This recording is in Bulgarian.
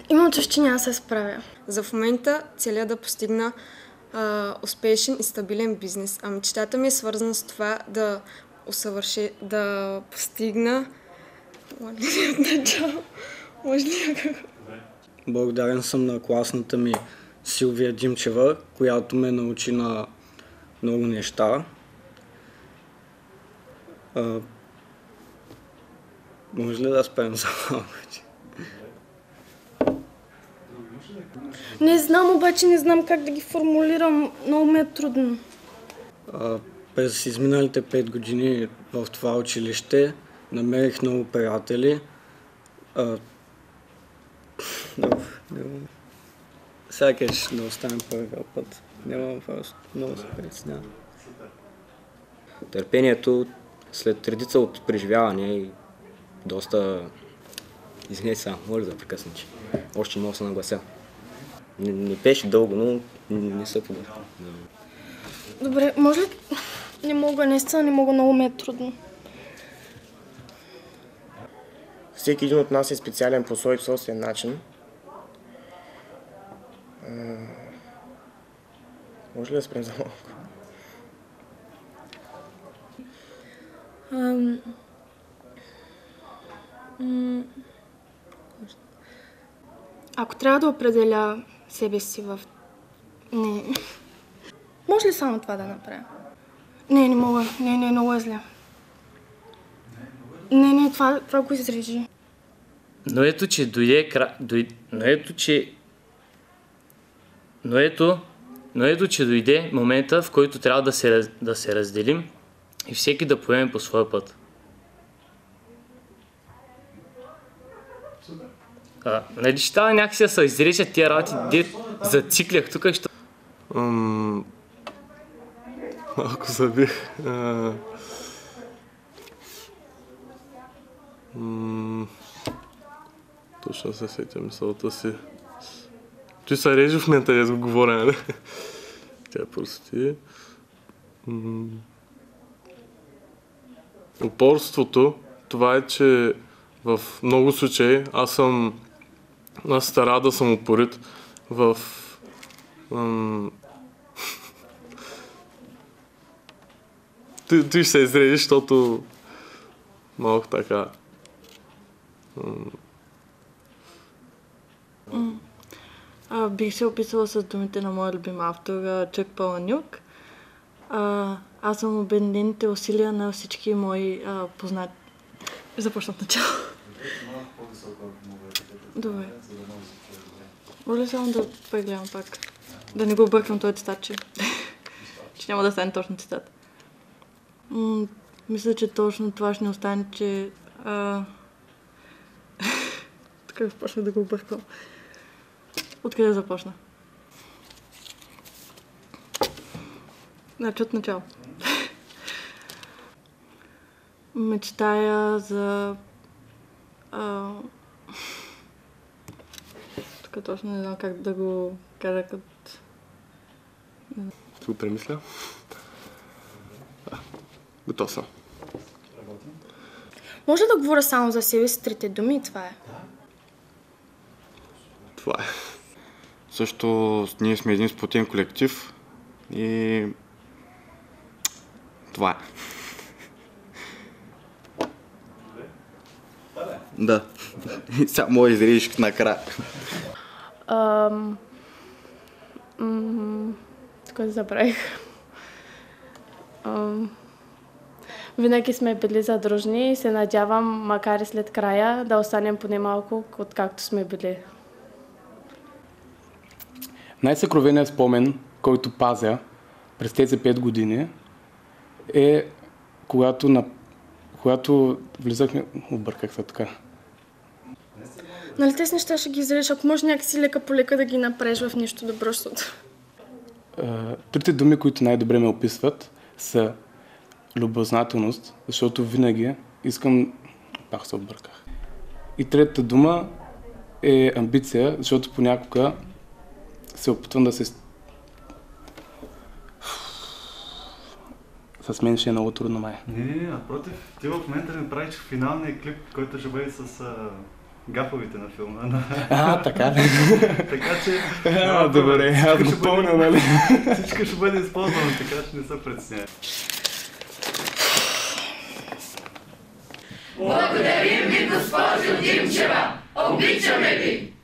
Имам чувство, че няма да се справя. За в момента целя да постигна успешен и стабилен бизнес. А мечтата ми е свързана с това да постигна... Може ли как? Благодарен съм на класната ми Силвия Димчева, която ме научи на много неща. Може ли да спрем за малко? Не знам, обаче не знам как да ги формулирам. Много ми е трудно. През изминалите 5 години в това училище намерих много приятели. Сякаш да останем първия път. Нямам просто много се притеснявам. Търпението след редица от преживявания и доста... Извинете сега, моля да прекъсна, че още много се наглася. Не беше дълго, но не се подобри. Добре, може ли... Не мога, наистина не мога, много ми е трудно. Всеки един от нас е специален по свой собствен начин. Може ли да спрем за малко? Ако трябва да определя себе си в... Не. Може ли само това да направя? Не мога. Не, много е зле. Не, това го изрежи. Но ето, че дойде Но ето, че дойде момента, в който трябва да се разделим и всеки да поеме по своя път. Нали ще трябва някакси да се изрежат тия работи, де зациклях тук, що... Малко забих. Точно се сетя мисълта си. Ти се режи в момента, да го говоря, нали? Тя прости. Упорството, това е, че в много случаи аз стара да съм упорит в... Ти ще се изрежиш, защото малко така... Бих се описала с думите на моя любим автор Чак Паланиук. Аз съм обединените усилия на всички мои познати. Започна от начало. Добре. Може ли само да прегледам пак? Да не го обърквам този цитат, че няма да стане точно цитат. Мисля, че точно това ще не остане, че... Така започна да го обърквам. Откъде започна? Значи от начало. Мечтая за... Тук точно не знам как да го кажа като... Ще го премисля. Готов съм. Може да говоря само за себе си трите думи и това е. Това е. Също ние сме един сплотен колектив и това е. Да. Само изрежиш накрая. Тук да забравих. Винаги сме били задружни и се надявам, макар и след края, да останем поне малко, откакто сме били. Най-съкровеният спомен, който пазя през тези 5 години, е когато влизахме... Обърках се така. Нали тези неща ще ги изрежеш, ако може някакси лека по лека да ги направиш в нещо добро, защото... Трите думи, които най-добре ме описват, са любознателност, защото винаги искам... Пак се обърках. И третата дума е амбиция, защото понякога се опитвам да се... С мен ще е много трудно, май. Не, напротив. Ти в момента ми правиш финалния клип, който ще бъде с гафовите на филма. Така ли? Така че... Добре, аз го помня, нали? Всичко ще бъде използвано, така че не се притеснявай. Благодарим ви, госпожо Димчева! Обичаме ви!